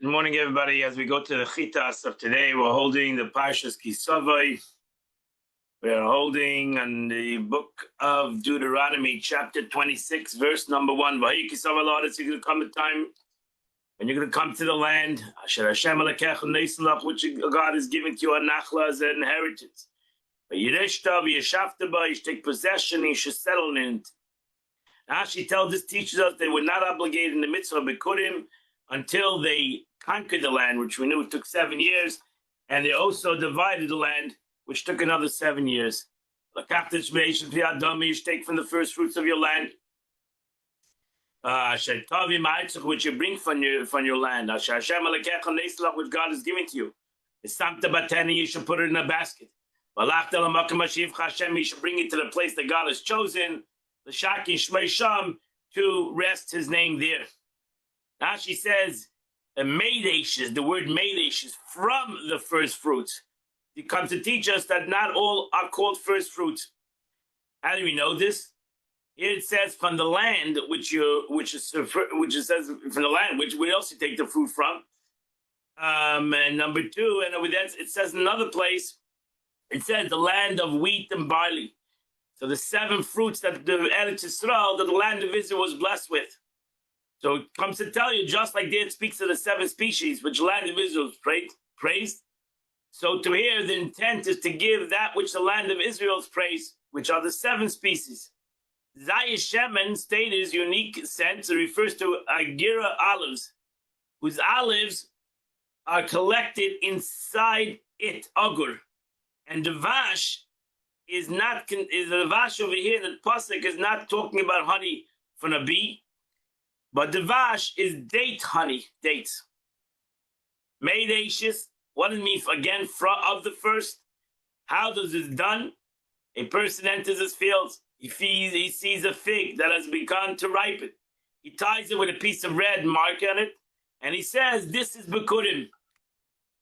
Good morning, everybody. As we go to the Chitas of today, we're holding the Parshas Kisavai. We're holding on the book of Deuteronomy, chapter 26, verse number 1. Vahi Kisavai, Lord, it's going to come a time when you're going to come to the land, Asher Hashem Alekech Neislach, which God is giving to you, Nachla, as an inheritance. But Yereshta, Yeshavta, you should take possession, you should settle in it. Now, she tells us, teaches us they were not obligated in the mitzvah of Bikurim until they conquered the land, which we knew it took 7 years, and they also divided the land, which took another 7 years. You should take from the first fruits of your land, which you bring from your land, which God is giving to you. You should put it in a basket. You should bring it to the place that God has chosen, the Shakin Shmei Sham, to rest his name there. Now she says, Meidesh, the word Meidesh is from the first fruits. It comes to teach us that not all are called first fruits. How do we know this? Here it says from the land, which it says from the land, which we also take the fruit from. And number two, and with that, it says in another place, it says the land of wheat and barley. So the 7 fruits that the Eretz Yisrael, that the land of Israel was blessed with. So it comes to tell you, just like there it speaks of the 7 species which the land of Israel is praised. So to here, the intent is to give that which the land of Israel is praised, which are the 7 species. Zayish Shemen stated is unique sense. It refers to Agira olives, whose olives are collected inside it, Agur. And the Vash is not, the Vash over here, the Pasuk is not talking about honey from a bee. But the Vash is date honey, dates. Meidashis, what does it mean, again, of the first? How does this done? A person enters his fields, he sees a fig that has begun to ripen. He ties it with a piece of red mark on it, and he says, this is Bikurim.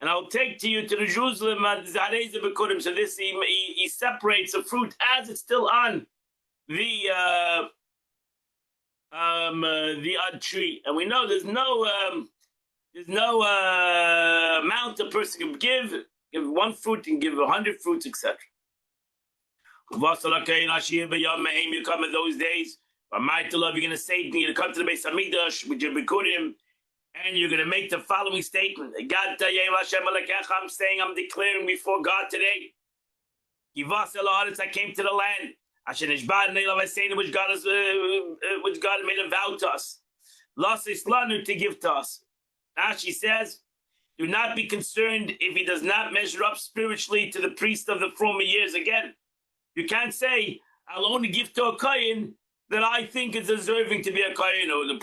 And I'll take to you to the Jerusalem, Zareza Bikurim. So this, he separates the fruit as it's still on the odd tree, and we know there's no amount a person can give 1 fruit and give 100 fruits, etc. You come in those days, you're going to say, you're going to come to the Beis Hamikdash with your Bikurim, and you're going to make the following statement: God, I'm saying, I'm declaring before God today, I came to the land which God made a vow to us, to give to us. Now she says, do not be concerned if he does not measure up spiritually to the priest of the former years. Again, you can't say, I'll only give to a Kohen that I think is deserving to be a Kohen, or the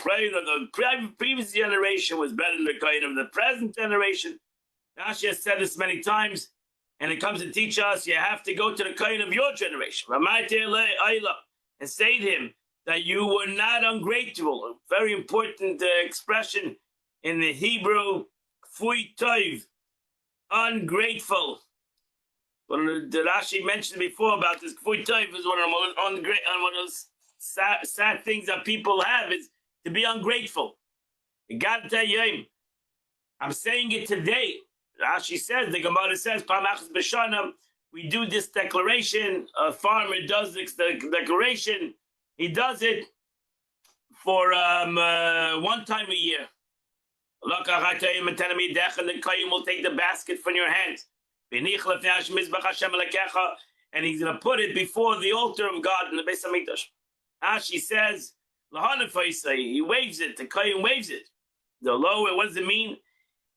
previous generation was better than the Kohen of the present generation. Now she has said this many times. And it comes to teach us, you have to go to the Kohen of your generation, and say to him that you were not ungrateful. A very important expression in the Hebrew, Fui Toiv, ungrateful. One of the Rashi mentioned before about this, Fui Toiv is one of those sad things that people have, is to be ungrateful. I'm saying it today. Rashi says, the Gemara says, we do this declaration. A farmer does this declaration. He does it for 1 time a year. And the Kohen will take the basket from your hands. And he's going to put it before the altar of God in the Beis Hamikdash. Rashi says, he waves it. The Kohen waves it. The lower, what does it mean?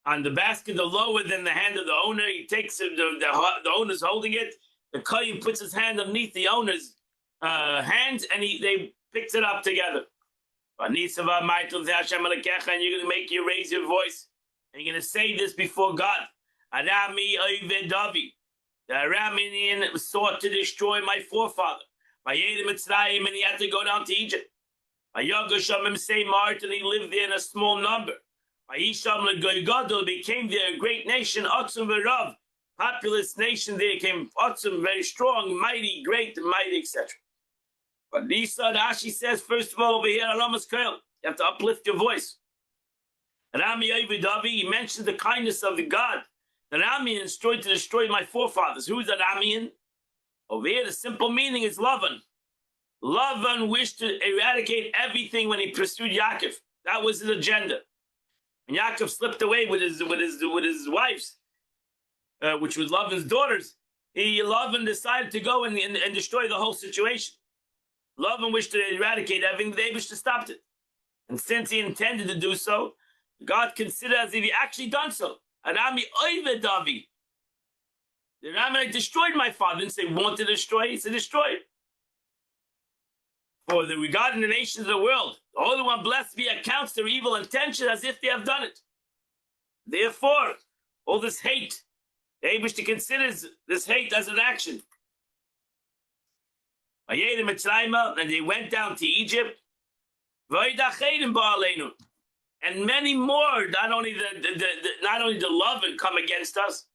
On the basket, the lower than the hand of the owner, he takes it, the owner's holding it. The Kohen puts his hand underneath the owner's hands, and they picks it up together. And you're going to raise your voice, and you're going to say this before God. Arami Oived Davi. The Aramean sought to destroy my forefather. And he had to go down to Egypt. And he lived there in a small number. Became there a great nation, Otzum Verav, populous nation. There came Otzum, very strong, mighty, great, and mighty, etc. But Lisa, Rashi says, first of all, over here, Alamas Koil, you have to uplift your voice. Rami Davi, he mentions the kindness of the God. The Ramian is trying to destroy my forefathers. Who is the Ramian? Over here, the simple meaning is Lavan. Lavan wished to eradicate everything when he pursued Yaakov. That was his agenda. And Yaakov slipped away with his wives, which was Lavan's daughters. Lavan decided to go and destroy the whole situation. Lavan wished to eradicate everything. They wished to stop it. And since he intended to do so, God considered as if he actually done so. Arami oive Davi. The Ramanite destroyed my father. Didn't say want to destroy. He said destroy. For the regarding the nations of the world, the Holy One blessed be accounts their evil intention as if they have done it. Therefore, all this hate, they wish to consider this hate as an action. And they went down to Egypt. And many more, not only the love and come against us,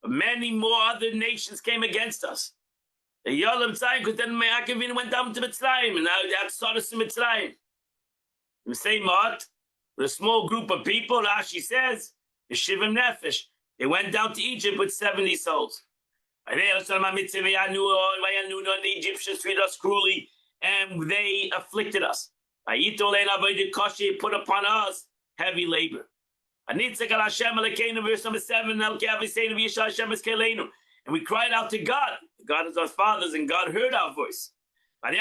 but many more other nations came against us. The Yolam Tzayim, because then Me'akavin went down to Mitzrayim, and now that's Sodus in Mitzrayim. The same art, with a small group of people, Rashi says, Shivim Nefesh, they went down to Egypt with 70 souls. And the Egyptians treated us cruelly, and they afflicted us. Put upon us heavy labor. Verse number 7, and we cried out to God. God is our fathers, and God heard our voice. And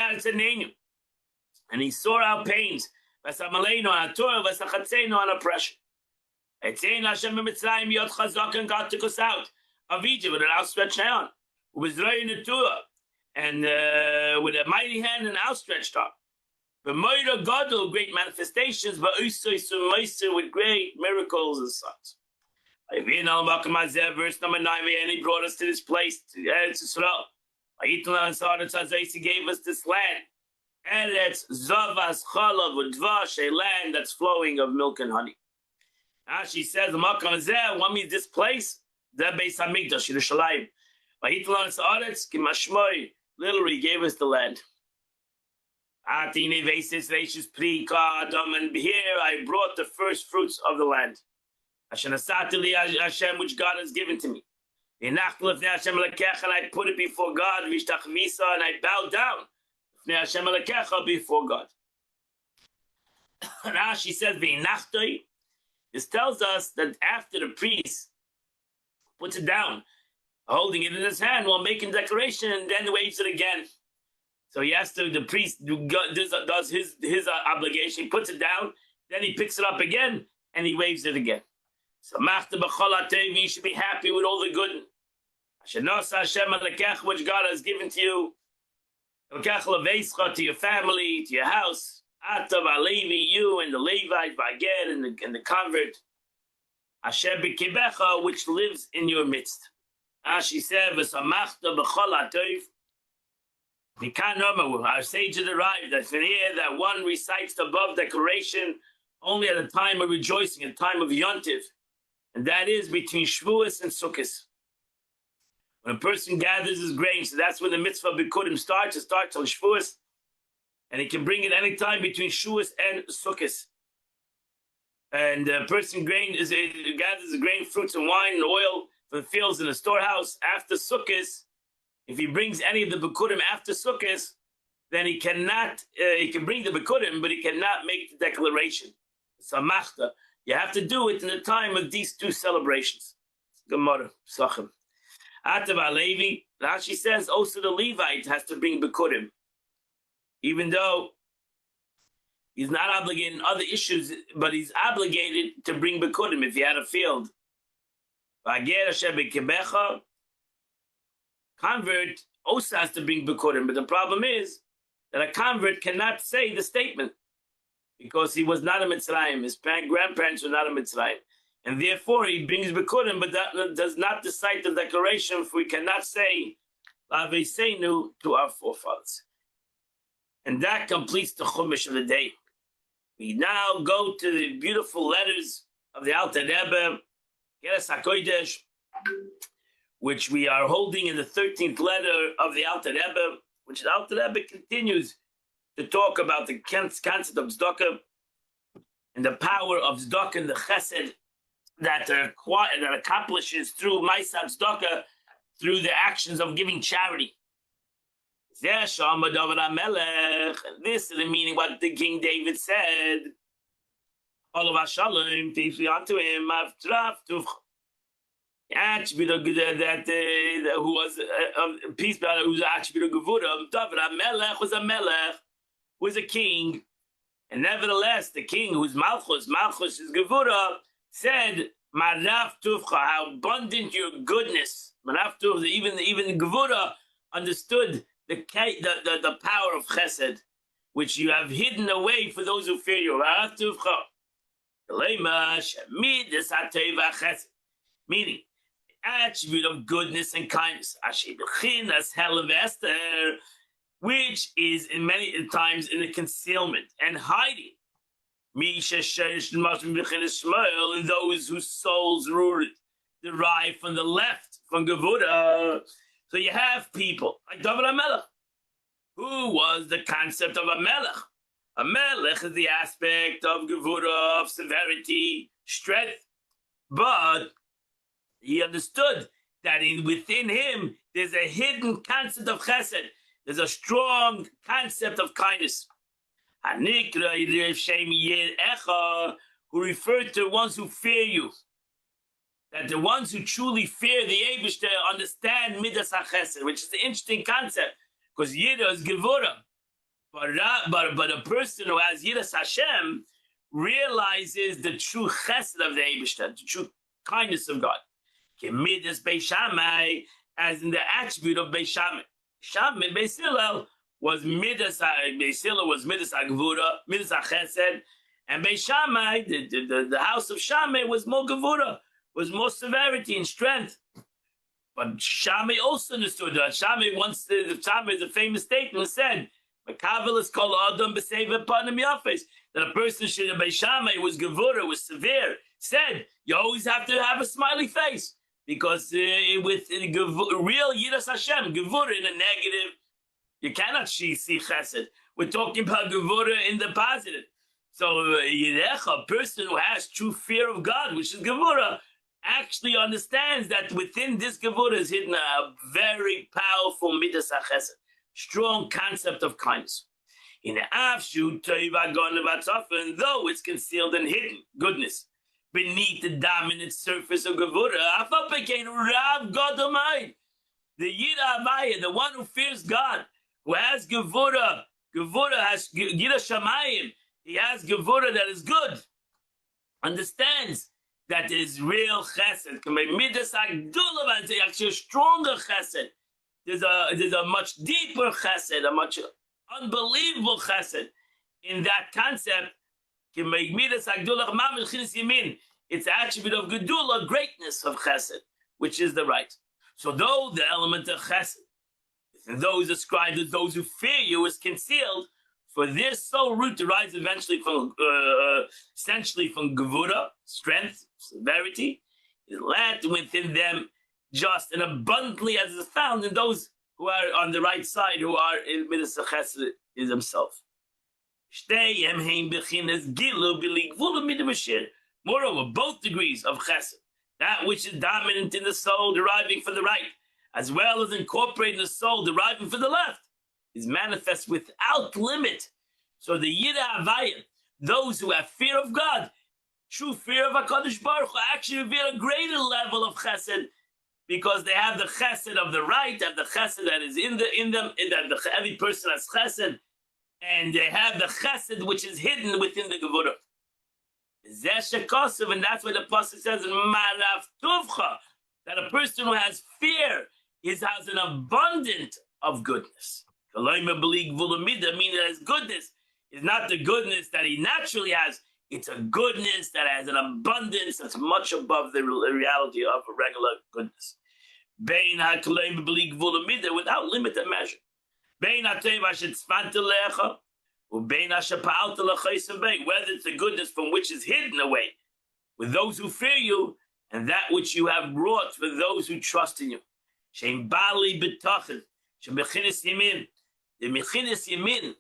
he saw our pains. And our oppression. God took us out of Egypt with an outstretched hand. And with a mighty hand and outstretched arm. But Godel, great manifestations, but also with great miracles and such. Verse number 9, and he brought us to this place, to Eretz Yisrael. He gave us this land. Eretz Zavas Chalav Udvash, a land that's flowing of milk and honey. She says, what means this place? Beis Hamikdash, Yerushalayim. Literally gave us the land. And here I brought the first fruits of the land. Hashem, which God has given to me. And I put it before God, and I bowed down before God. Now she says, this tells us that after the priest puts it down, holding it in his hand while making declaration, and then waves it again. So he has to, the priest does his obligation, he puts it down, then he picks it up again, and he waves it again. So you should be happy with all the good. Which God has given to you. To your family, to your house. You and the Levite, and the convert. Which lives in your midst. She said, our sages arrived that from here that one recites the above declaration only at a time of rejoicing, a time of Yontiv, and that is between Shavuos and Sukkot. When a person gathers his grain, so that's when the mitzvah Bikurim starts. It starts on Shavuos, and he can bring it any time between Shavuos and Sukkot. And a person gathers the grain, fruits, and wine and oil from the fields in the storehouse after Sukkot. If he brings any of the Bikurim after Sukkot, then he cannot, he can bring the Bikurim, but he cannot make the declaration. Samachta. You have to do it in the time of these two celebrations. Gemara, Sachem. Atava Levi, Rashi says also the Levite has to bring Bikurim. Even though he's not obligated in other issues, but he's obligated to bring Bikurim if he had a field. Convert also has to bring Bikurim, but the problem is that a convert cannot say the statement because he was not a Mitzrayim. His grandparents were not a Mitzrayim. And therefore he brings Bikurim, but that does not decide the declaration, for we cannot say Laveseinu to our forefathers. And that completes the Chumash of the day. We now go to the beautiful letters of the Alter Rebbe, Geras HaKodesh, which we are holding in the 13th letter of the Alter Rebbe, which the Alter Rebbe continues to talk about the concept of tzedakah. and the power of tzedakah and the chesed that accomplishes through Ma'aseh tzedakah, through the actions of giving charity. This is the meaning what the King David said. Olav Shalom, peace be unto him. Attribute of that who was peace be unto who's attribute of Gevurah. David HaMelech was a melech, was a king, and nevertheless the king whose Malchus is Gevurah said, "Maraf Tuvcha, how abundant your goodness." Maraf Tuvcha, even Gevurah understood the power of Chesed, which you have hidden away for those who fear you. Maraf Tuvcha, meaning attribute of goodness and kindness, which is in many times in a concealment and hiding. And those whose souls derive from the left, from Gevurah. So you have people like David HaMelech, who was the concept of a melech. A melech is the aspect of Gevurah, of severity, strength. But he understood that within him, there's a hidden concept of chesed. There's a strong concept of kindness. Who referred to ones who fear you. That the ones who truly fear the Eibishter understand Midas HaChesed, which is an interesting concept, because Yirah is Gevurah. But a person who has Yiras Hashem realizes the true Chesed of the Eibishter, the true kindness of God. Midas Beis Shammai, as in the attribute of Beis Shammai. Shammai, Beis Hillel was Midas HaGevurah, Midas HaChesed, and Beis Shammai, the house of Shammai, was more Gevurah, was more severity and strength. But Shammai also understood that. Shammai is a famous statement, said, "Makavel is called Adam b'seiva panim yafes." That a person should have Beis Shammai was Gevurah, was severe. Said you always have to have a smiley face because with real Yiras Hashem, Gevurah in a negative, you cannot see Chesed. We're talking about Gevurah in the positive. So a person who has true fear of God, which is Gevurah, actually understands that within this Gevurah is hidden a very powerful Midas HaChesed, strong concept of kindness. In the Avshu, though it's concealed and hidden, goodness, beneath the dominant surface of Gevurah, the Yirah Havaya, the one who fears God, who has Gevurah has Yirah Shamayim, he has Gevurah that is good, understands that there is real chesed. Midas HaGdula, it's actually a stronger chesed. There's a much deeper chesed, a much unbelievable chesed in that concept. It's the attribute of gedula, greatness of chesed, which is the right. So though the element of chesed, those ascribed as those who fear you, is concealed, for their soul root derives eventually from, essentially from Gevurah, strength, severity, is lacked within them just and abundantly as is found in those who are on the right side, who are in Midas HaChesed is himself. Moreover, both degrees of chesed, that which is dominant in the soul deriving from the right, as well as incorporating the soul deriving from the left, is manifest without limit. So the Yirah Havaya, those who have fear of God, true fear of HaKadosh Baruch Hu, actually reveal a greater level of chesed, because they have the chesed of the right, have the chesed that is in them, that every person has chesed, and they have the chesed which is hidden within the Gevurah. And that's why the pasuk says in Marav Tuvcha, that a person who has fear has an abundance of goodness. Meaning that his goodness is not the goodness that he naturally has, it's a goodness that has an abundance that's much above the reality of a regular goodness. Without limit and measure. Whether it's the goodness from which is hidden away with those who fear you, and that which you have brought for those who trust in you. The mechinis yamin,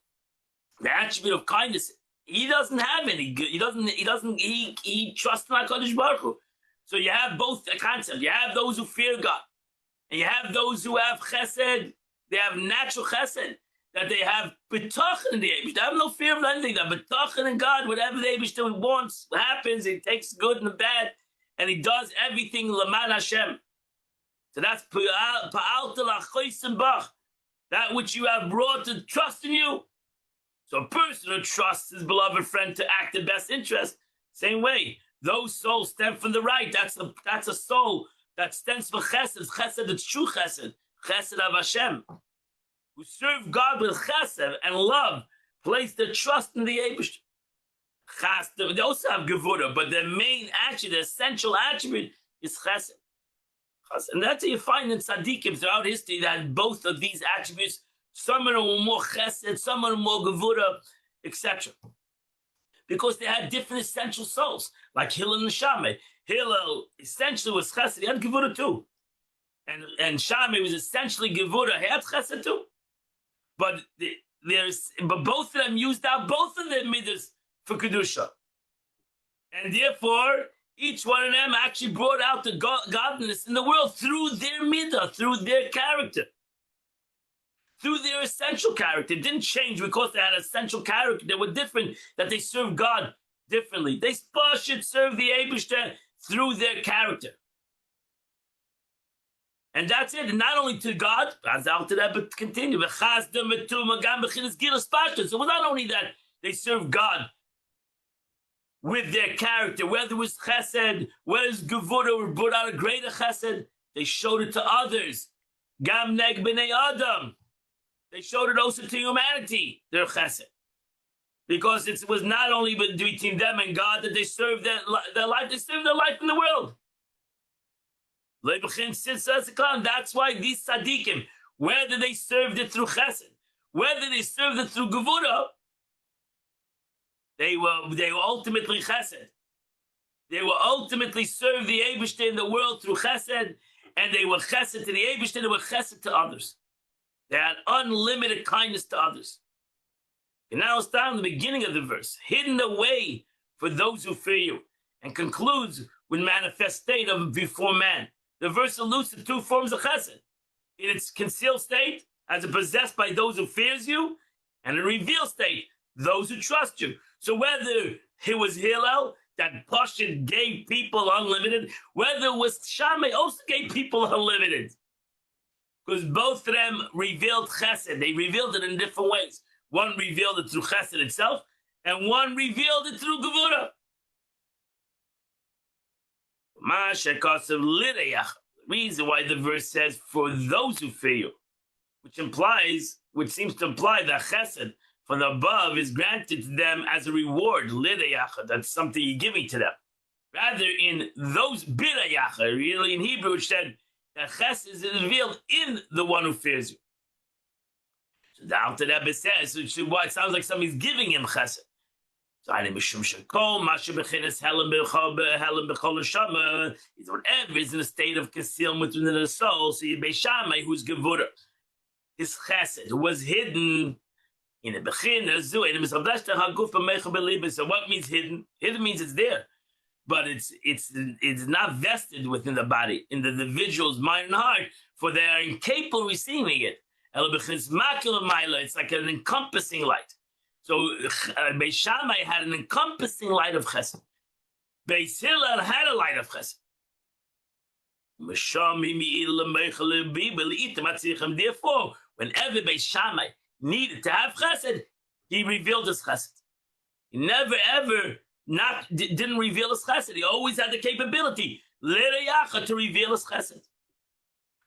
the attribute of kindness, he doesn't have any good. He trusts in HaKadosh Baruch Hu. So you have both the concept. You have those who fear God, and you have those who have chesed. They have natural chesed, that they have betachin in the Eibush. They have no fear of anything. They have betachin in God. Whatever the Eibush wants happens. He takes good and the bad, and he does everything l'man Hashem. So that's pa'al telach bach, that which you have brought to trust in you. So a person who trusts his beloved friend to act in best interest, same way. Those souls stem from the right. That's a soul that stems for chesed. Chesed, it's true chesed. Chesed of Hashem. Who serve God with chesed and love, place their trust in the Eibush. They also have gevura, but their main attribute, the essential attribute, is chesed. And that's what you find in tzaddikim throughout history, that both of these attributes, some are more chesed, some are more gevura, etc. Because they had different essential souls, like Hillel and Shammai. Hillel essentially was chesed, he had gevura too. And Shammai was essentially gevura, he had chesed too. But both of them used out both of their midas for kedusha. And therefore, each one of them actually brought out the godliness in the world through their midah, through their character, through their essential character. It didn't change because they had essential character. They were different, that they served God differently. They should serve the Eibishter through their character. And that's it. And not only to God, but continue. So it was not only that they served God with their character, whether it was chesed, whether it was gevura, or brought out a greater chesed, they showed it to others. Gam neg b'nei adam. They showed it also to humanity, their chesed. Because it was not only between them and God that they served their life, they served their life in the world. That's why these tzaddikim, whether they served it through chesed, whether they served it through gevura, they were ultimately chesed. They will ultimately serve the Eibishter in the world through chesed, and they were chesed to the Eibishter, they were chesed to others. They had unlimited kindness to others. And now it's down the beginning of the verse, hidden away for those who fear you, and concludes with manifest state of before man. The verse alludes to two forms of chesed. In its concealed state, as it possessed by those who fears you, and a revealed state, those who trust you. So whether it was Hillel that Pashut gave people unlimited, whether it was Shammai also gave people unlimited, because both of them revealed chesed. They revealed it in different ways. One revealed it through chesed itself, and one revealed it through gevura. The reason why the verse says, for those who fear you, which seems to imply that chesed from above is granted to them as a reward, lidayach, that's something you're giving to them. Rather, in those birayach, really in Hebrew, it said that chesed is revealed in the one who fears you. So the Alter Rebbe says, why it sounds like somebody's giving him chesed. So I mishum shekol mashe bechinas helam bechol neshama is whatever is in a state of concealment within the soul. So Yibei Shammai, who's gevura, his chesed, who was hidden in the bechinas zu in the misabdashta haguf b'meicha b'libes. So what means hidden? Hidden means it's there, but it's not vested within the body, in the individual's mind and heart, for they are incapable of receiving it. It's like an encompassing light. So Beis Shammai had an encompassing light of chesed. Beis Hillel had a light of chesed. Therefore, whenever Beis Shammai needed to have chesed, he revealed his chesed. He never ever didn't reveal his chesed. He always had the capability to reveal his chesed.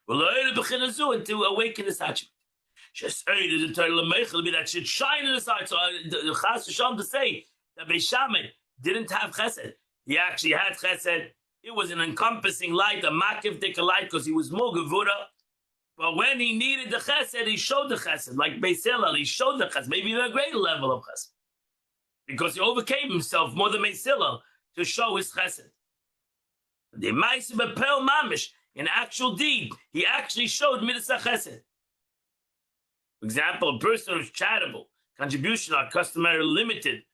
And to awaken his attribute. That should shine in his heart. So the Chas V'Shalom to say that Beis Shammai didn't have chesed. He actually had chesed. It was an encompassing light, a makivdik light, because he was more gevura. But when he needed the chesed, he showed the chesed. Like Beis Hillel, he showed the chesed, maybe a greater level of chesed. Because he overcame himself more than Beis Hillel to show his chesed. The Ma'aseh B'Pel Mamish, in actual deed, he actually showed midas chesed. For example, a person who's charitable, contribution are customary limited,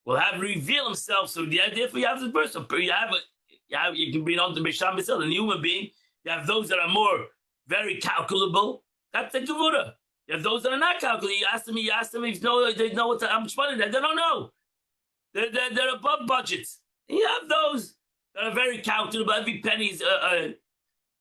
will have reveal himself. So the idea, if you have this person, you can bring on to Bisham B'Sil, and human being. You have those that are more very calculable. That's the Gevura. You have those that are not calculable. You ask them if they know how much money they don't know. They're above budgets. And you have those that are very calculable. Every penny's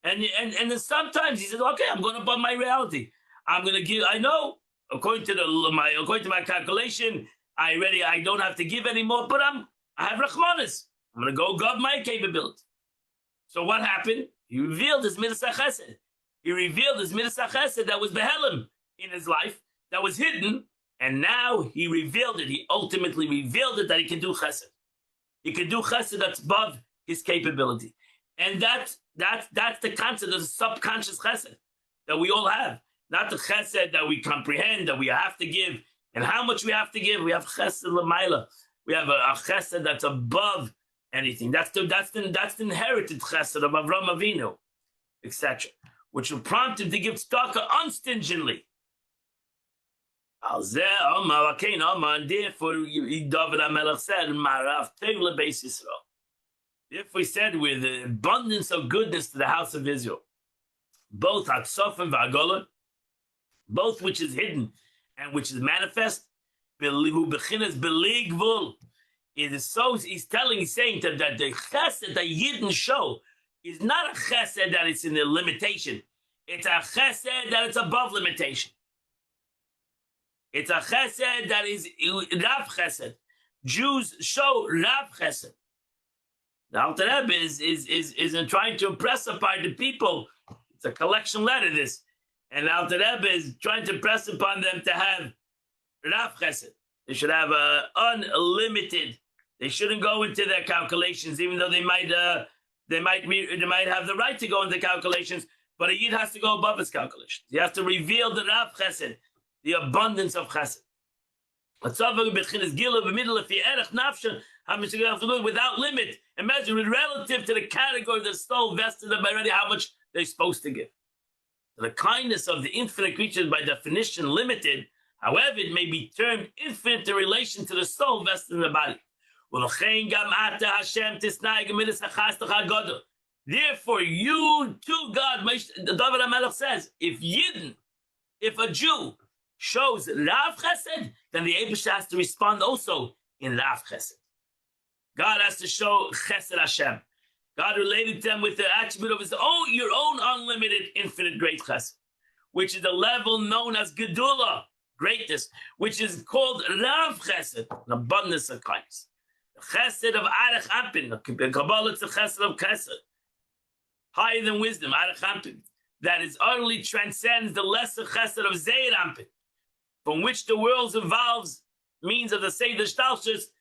and then sometimes he says, okay, I'm going above my reality. I'm going to give. I know according to my calculation, I don't have to give anymore. But I have Rachmanis. I'm going to go above my capability. So what happened? He revealed his Midas HaChesed. He revealed his Midas HaChesed that was Behelim in his life, that was hidden, and now he revealed it. He ultimately revealed it that he can do Chesed. He can do Chesed that's above his capability. And that's the concept of the subconscious Chesed that we all have. Not the Chesed that we comprehend, that we have to give, and how much we have to give. We have Chesed L'mayla. We have a Chesed that's above anything. That's the inherited Chesed of Avram Avinu, etc., which will prompt him to give tzedakah unstingently. And therefore, David HaMelech said, "Marav Tevla Beis Yisrael." Therefore, he said, with the abundance of goodness to the house of Israel, both Hatzof and V'Agola, both which is hidden and which is manifest, who bechinas beligvul. It is so. He's saying that the chesed that Yidden show is not a chesed that it's in the limitation. It's a chesed that it's above limitation. It's a chesed that is Rav chesed. Jews show Rav chesed. The Alter Rebbe is in trying to impress upon the people. It's a collection letter, this. And the Alter Rebbe is trying to press upon them to have Rav chesed. They should have unlimited. They shouldn't go into their calculations, even though they might have the right to go into calculations. But a Yid has to go above his calculations. He has to reveal the Rav chesed, the abundance of chesed. Without limit, imagine it relative to the category of the soul vested them already, how much they're supposed to give. The kindness of the infinite creatures, by definition, limited. However, it may be termed infinite in relation to the soul vested in the body. Therefore, you too, God, David HaMelech says, if a Jew shows Rav Chesed, then the Eibush has to respond also in Rav Chesed. God has to show Chesed Hashem. God related them with the attribute of his own, your own unlimited, infinite great Chesed, which is the level known as Gedula, greatness, which is called Rav Chesed, an abundance of kindness. The Chesed of Arech Ampin, the Kabbalah, it's the Chesed of Chesed, higher than wisdom, Arech Ampin, that is utterly transcends the lesser Chesed of Zeir Ampin, from which the world evolves means of the Seder Shtalshus,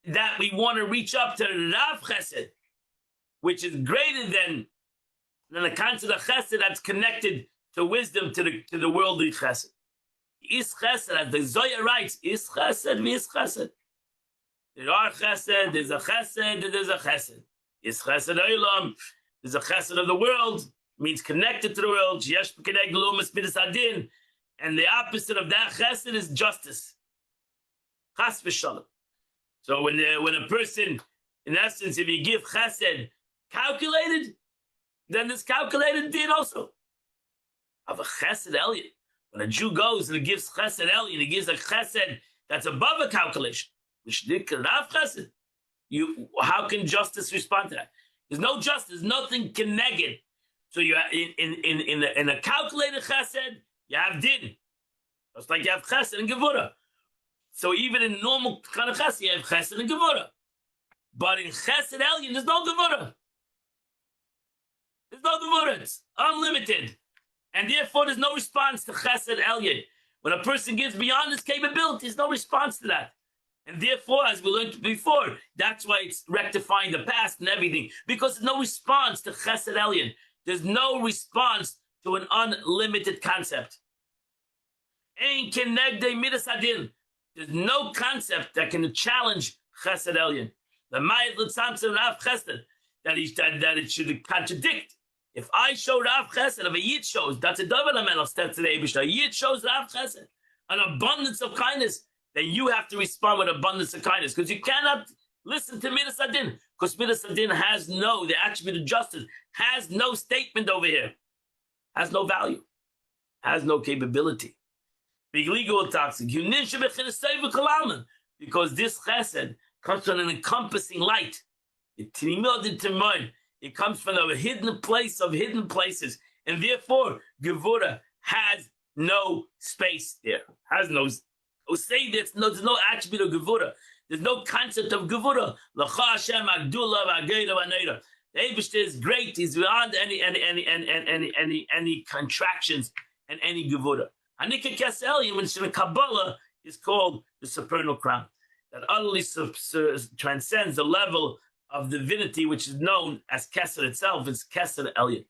that we want to reach up to Rav Chesed, which is greater than the concept of Chesed that's connected to wisdom, to the worldly Chesed. Is Chesed, as the Zohar writes, is Chesed, is Chesed. There are Chesed, there's a Chesed, there's a Chesed. Is Chesed Olam, there's a Chesed of the world, means connected to the world. Yesh b'kedei gelumas midas hadin. And the opposite of that Chesed is justice. Chas v'shalom. So when a person, in essence, if you give Chesed calculated, then this calculated did also. Of a Chesed Elyon. When a Jew goes and he gives Chesed Elyon, he gives a Chesed that's above a calculation. Which did Rav Chesed. How can justice respond to that? There's no justice. Nothing can negate. So you in a calculated Chesed, you have din. Just like you have Chesed and Gevura. So even in normal kind of Chesed, you have Chesed and Gevura. But in Chesed Elyon, there's no Gevura. There's no Gevura. It's unlimited. And therefore, there's no response to Chesed Elyon. When a person gives beyond his capability, there's no response to that. And therefore, as we learned before, that's why it's rectifying the past and everything. Because there's no response to Chesed Elyon. There's no response to an unlimited concept. Ein kenegdei midas hadin. There's no concept that can challenge Chesed Elyon. The Mayat l'tzamtzem Rav Chesed, that it should contradict. If I show Rav Chesed, if a Yid shows, that's a David HaMelech step to the Eibush. A Yid shows Rav Chesed, an abundance of kindness. then you have to respond with abundance of kindness, because you cannot listen to Midas Adin, because Midas Adin has no, the attribute of justice has no statement over here, has no value, has no capability. Because this chesed comes from an encompassing light. It comes from a hidden place of hidden places, and therefore Gevura has no space there. Has no say. There's no attribute of Gevura. There's no concept of Gevura. The Eibushter is great. He's beyond any contractions and any Gevura. Hanika Kes Elyon, which in Kabbalah is called the supernal crown, that utterly transcends the level of divinity, which is known as Kesed itself. It's Kesed Elyon.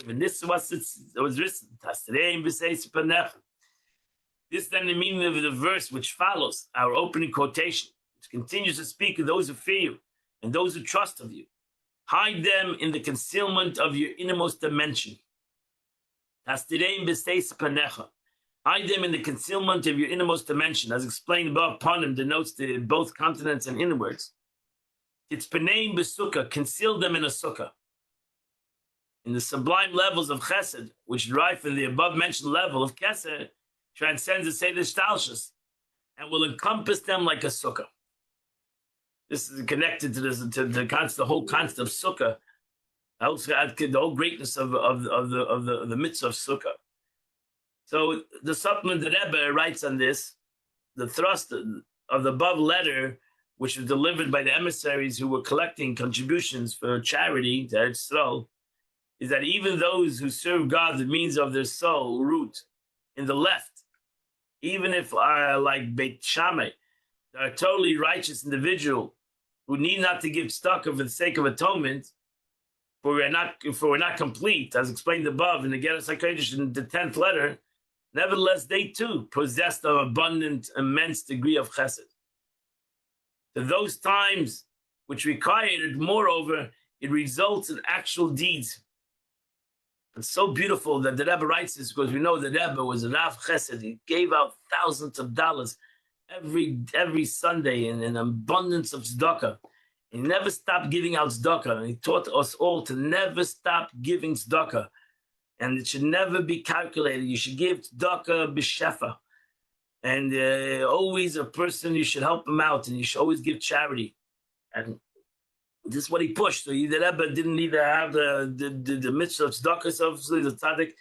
And this was written. This then the meaning of the verse which follows our opening quotation, which continues to speak of those who fear you and those who trust of you. Hide them in the concealment of your innermost dimension. Hide them in the concealment of your innermost dimension. As explained above, Panim denotes both continents and inwards. It's Paneim Besukkah, conceal them in a sukkah. In the sublime levels of chesed, which derive from the above-mentioned level of kesed, transcends the Seder Shtalshus, and will encompass them like a sukkah. This is connected to the whole concept of sukkah, the whole greatness of the mitzvah of sukkah. So the supplement that Rebbe writes on this, the thrust of the above letter, which was delivered by the emissaries who were collecting contributions for charity to Eretz Yisrael, is that even those who serve God the means of their soul root in the left, even if like Beit Shammai, are a totally righteous individual who need not to give tzedakah for the sake of atonement, for we're not complete, as explained above in the Geras HaKodesh in the 10th letter. Nevertheless, they too possessed an abundant, immense degree of chesed. To those times which required it, moreover, it results in actual deeds. It's so beautiful that the Rebbe writes this, because we know the Rebbe was a Rav Chesed. He gave out thousands of dollars every Sunday in an abundance of tzedakah. He never stopped giving out tzedakah, and he taught us all to never stop giving tzedakah. And it should never be calculated. You should give tzedakah b'shefa. And always a person, you should help him out, and you should always give charity. And this is what he pushed. So the Rebbe didn't either have the mitzvah of tzedakah, obviously the tzaddik,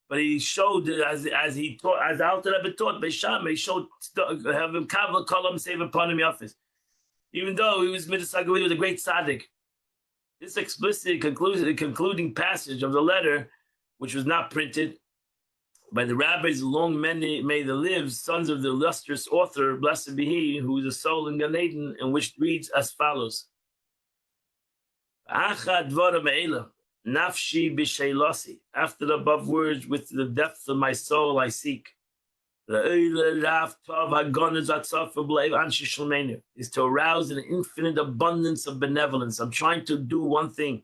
but he showed as he taught, as the Alter Rebbe taught Beisham, he showed having kavah kolam save upon him office. Even though he was mitzvah, he was a great tzaddik. This explicit concluding passage of the letter, which was not printed by the rabbis, long may they live, sons of the illustrious author, blessed be he, who is a soul in Gan Eden, and which reads as follows. After the above words, with the depths of my soul I seek, is to arouse an infinite abundance of benevolence. I'm trying to do one thing.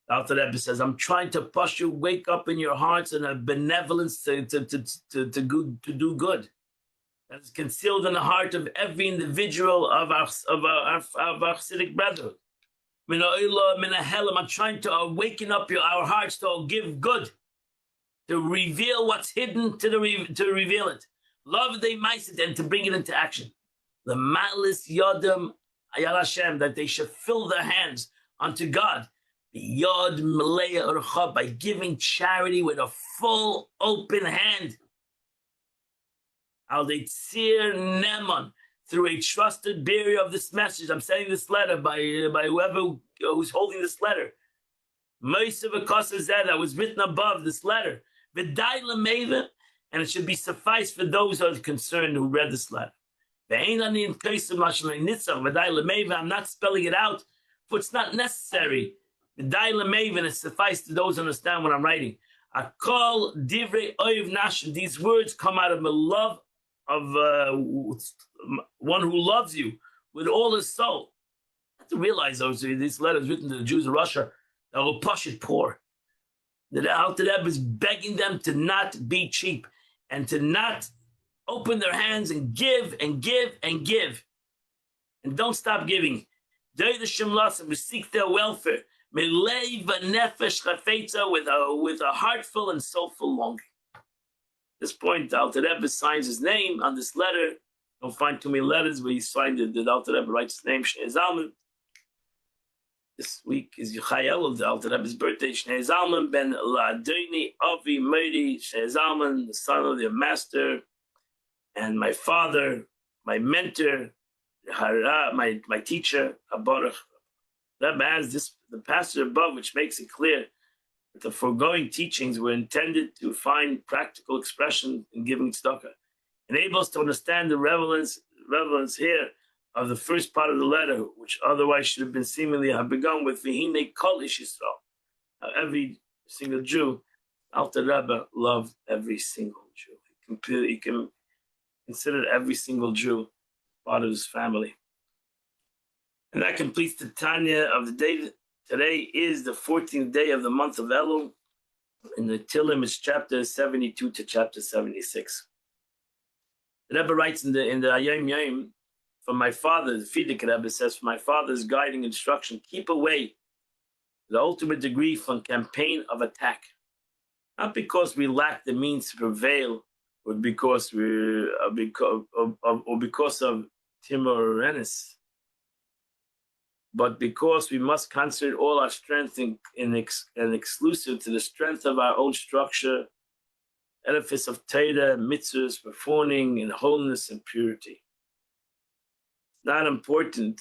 The Alter Rebbe says, I'm trying to push you, wake up in your hearts and a benevolence to do good. That is concealed in the heart of every individual of our Chassidic brethren. I'm trying to awaken up our hearts to give good, to reveal what's hidden, to reveal it. Love the maisid, and to bring it into action. The matlis yodam ayal Hashem, that they should fill their hands unto God. Yod Maleya Urcha, by giving charity with a full open hand. Al Deitzir Neman, through a trusted bearer of this message. I'm sending this letter by whoever who's holding this letter. Moisav Akasazeh, that was written above this letter. V'dai Lameva, and it should be suffice for those who are concerned who read this letter. I'm not spelling it out, for it's not necessary. The Daila Maven is suffice to those who understand what I'm writing. I call Divrei Oiv Nashim. These words come out of the love of one who loves you with all his soul. You have to realize those these letters written to the Jews of Russia that will push it poor. The Alter Rebbe is begging them to not be cheap and to not open their hands and give and give and give. And don't stop giving. We seek their welfare. With a heartful and soulful longing. At this point, the Alter Rebbe signs his name on this letter. Don't find too many letters where he signed it. The Alter Rebbe writes his name, Shnei Zalman. This week is Yechiel, the Alter Rebbe's birthday. Shnei Zalman ben Ladoni Avi Meiri. Shnei Zalman, the son of the master, and my father, my mentor, my teacher, Abaruch. Rebbe has this, the passage above, which makes it clear that the foregoing teachings were intended to find practical expression in giving tzedakah. Enable us to understand the relevance here of the first part of the letter, which otherwise should have been seemingly have begun with V'hinei kol ish Yisrael. Every single Jew, Alter Rebbe loved every single Jew. He can consider every single Jew part of his family. And that completes the Tanya of the day. Today is the 14th day of the month of Elul. In the Tillim, it's chapter 72 to chapter 76. The Rebbe writes in the Ayom Yom, from my father, the Frierdiker Rebbe says, from my father's guiding instruction, keep away the ultimate degree from campaign of attack. Not because we lack the means to prevail, or because of timorenes, but because we must concentrate all our strength and exclusive to the strength of our own structure, edifice of Torah, mitzvahs, performing in holiness and purity. It's not important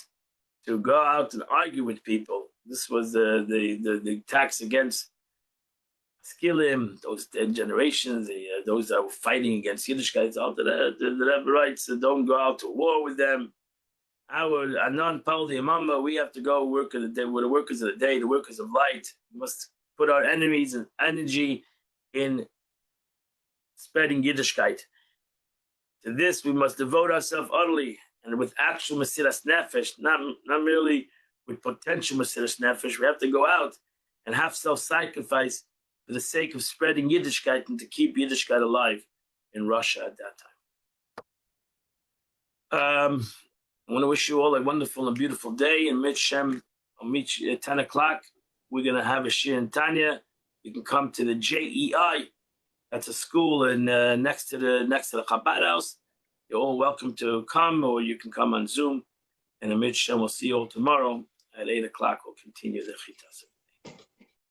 to go out and argue with people. This was the attacks against Skillim, those dead generations, those that were fighting against Yiddishkeit. The Rebbe writes, don't go out to war with them. Our Anan Paul Mama, we have to go work of the day. We're the workers of the day, the workers of light. We must put our enemies and energy in spreading Yiddishkeit. To this, we must devote ourselves utterly and with actual Mesiras Nefesh, not merely with potential Mesiras Nefesh. We have to go out and have self-sacrifice for the sake of spreading Yiddishkeit and to keep Yiddishkeit alive in Russia at that time. I want to wish you all a wonderful and beautiful day. And Shem, I'll meet you at 10 o'clock. We're going to have a Shir in Tanya. You can come to the JEI. That's a school in next to the Chabad house. You're all welcome to come, or you can come on Zoom. And Shem, we'll see you all tomorrow at 8 o'clock. We'll continue the Chitas.